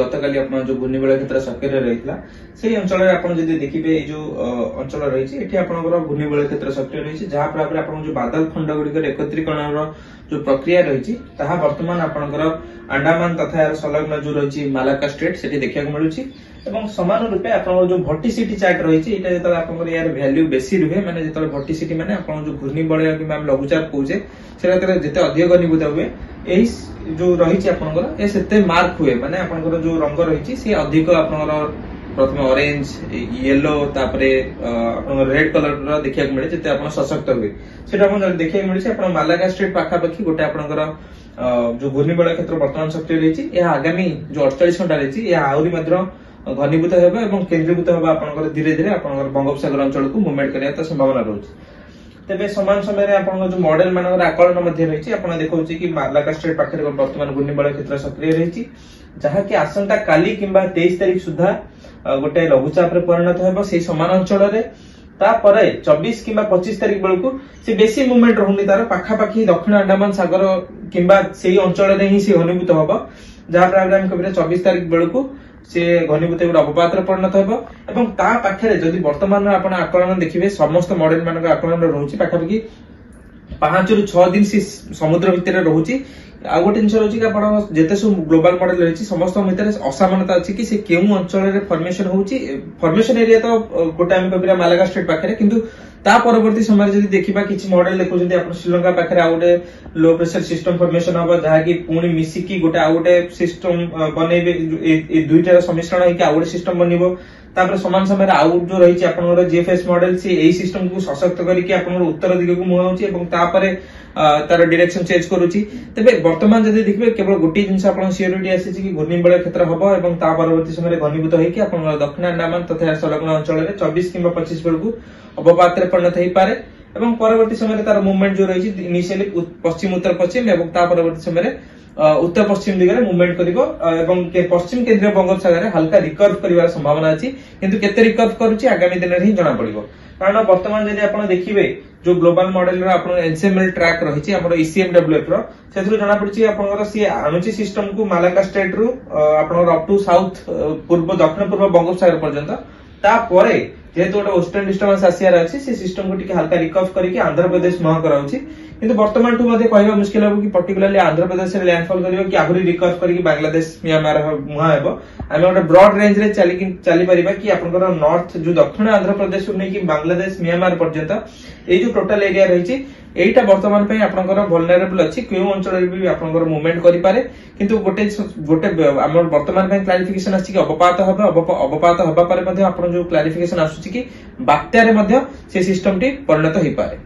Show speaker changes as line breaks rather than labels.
गतकाली आपण जो घूर्णिबलय क्षेत्र सक्रिय रहितला सेही अंचल रे आपण जदि देखिबे ए जो अंचल रहिछि एठी आपनकर घूर्णिबलय क्षेत्र सक्रिय रहिछि जहा पर आपण जो बादल खंड गुडी एकत्रीकरण रो जो प्रक्रिया रहिछि ताहा वर्तमान आपनकर अंडमान तथा यार संलग्न जो रहिछि मालाका स्ट्रेट सेठी देखिया को मिलुछि एवं समान रूपे आपण जो वर्टिसिटी चार्ट रहिछि एटा जेतला आपनकर यार वैल्यू बेसी रुहे माने जेतला वर्टिसिटी माने आपण जो घूर्णिबलय कि हम लघुचाप कहूजे सेटा जेते अधिक घनीभूत हुए एही जो रहिछि आपनकर ए सेते मार्क हुए माने आपनकर जो रंग रहिछि से अधिक आपनकर प्रथम ऑरेंज येलो तापरे आपन रेड कलर रो देखिया को मिले जेते आपन सशक्त हुए सेटा आपन देखिया मिले आपन मालागा स्ट्रेट पाखा पाखी गोटे आपनकर जो घूर्णिबलय क्षेत्र वर्तमान सक्रिय रहिछि ए आगामी जो 48 घंटा रहिछि ए आउरी मात्र घनीभूत हेबा एवं केंद्रीभूत हेबा आपनकर धीरे धीरे आपनकर बंगोपसागर अंचल को मूवमेंट करिया त संभावना रहउछि तेबे समान समय रे आपन जो मॉडल मानकर आकलन मध्ये रहिछि आपन देखौछि कि मालाका स्ट्रेट पाखरे वर्तमान घूर्णिबलय क्षेत्र सक्रिय रहिछि जहा कि आसंता काली किंबा 23 तारिख सुधा गोटे लघुचाप रे परिणत हेबो सेही समान अंचल रे तापरे 24 किंबा 25 तारिख बेलकु से बेसी मूवमेंट रहउनी तार पाखा पाखी दक्षिण अंडमान सागर किंबा सेही अंचल रे ही से घनीभूत होबो जहा पर हम कबरे 24 तारिख बेलकु से घनीभूत एक अवपात परिणत हेबो एवं ता पाखरे जदि वर्तमान आपण आकलन देखिबे समस्त मॉडल मानक आकलन रहउची पाखापाखि 5 रु 6 दिन से समुद्र भितर रहउची आ गोटे जिनस रहउची कि आपण जेते सब ग्लोबल मॉडल रहिछि समस्त भितर असामानता अछि कि से केउ अंचल रे फॉर्मेशन होउची फॉर्मेशन एरिया तो गोटे हम कबिरा मालागा स्ट्रेट पाखरे किंतु ता परवर्ती समय जदि देखिबा किछि मॉडल देखौ जदि आपण श्रीलंका पाखरे आ गोटे लो प्रेशर सिस्टम फॉर्मेशन होबा जहा कि पुणी मिसी की गोटे आ गोटे सिस्टम बनेबे ए दुईटा समिश्रण है कि आ गोटे सिस्टम बनिबो तापर समान समय रे आउट जो रहिछि आपनर जीएफएस मॉडल से एई सिस्टम को सशक्त करी कि आपनर उत्तर दिग को मुहाउछि एवं तापर तार डायरेक्शन चेंज करूछि तबे वर्तमान जदि देखबे केवल गोटी जिंस आपन सियोरिटी आसी कि घूर्णिबलय क्षेत्र हबो एवं ता परवर्ती समय रे घनीभूत होई कि आपन दक्षिण अंडमान तथा संलग्न अंचल रे 24 किंबा 25 बेलकु अवपात रे परिणत होई पारे एवं परवर्ती समय रे तार मूवमेंट जो रहिछि इनिशियली पश्चिम उत्तर पश्चिम एवं ता परवर्ती समय रे उत्तर पश्चिम दिगरे मूवमेंट करिवो एवं पश्चिम केंद्रीय बंगोपसागर रे हल्का रिकर्व करिवार संभावना अछि किंतु केते रिकर्व करूछि आगामी दिन रे ही जणा पड़िबो कारण वर्तमान जदि आपण देखिबे जो ग्लोबल मॉडल रो आपण एनसीएमएल ट्रैक रहिछि हमर ईसीएमडब्ल्यूएफ रो सेथरु जणा पड़छि आपनकर सी आणुछि सिस्टम को मालाका स्ट्रेट रु आपनकर अप टू साउथ पूर्व दक्षिण पूर्व बंगोपसागर पर्यंत ता परे जेहेतु गोटे वेस्टर्न डिस्टर्बेंस आसियार अछि से सिस्टम को टिके हल्का रिकर्व करिके आंध्र प्रदेश मुहा कराउछि किंतु वर्तमान टू मध्ये कहबा मुश्किल हो कि पर्टिकुलरली आंध्र प्रदेश रे लैंडफॉल करियो कि आहुरी रिकर्व करिके बांग्लादेश म्यांमार मुहा हेबो आमे गोटे ब्रॉड रेंज रे चली परिबा कि आपनकर नॉर्थ जो दक्षिण आंध्र प्रदेश रु नै कि बांग्लादेश म्यांमार पर्यंत ए जो टोटल एरिया रहिछि एटा वर्तमान पे आपनकर वल्नरेबल अछि केउ अंचल रे भी आपनकर मूवमेंट करि पारे किंतु गोटे हमर वर्तमान पे क्लैरिफिकेशन आछि कि अवपात हबा पारे मध्ये आपन जो क्लैरिफिकेशन आसुछि कि बात्या रे मध्ये से सिस्टम टी परिणत होई पारे।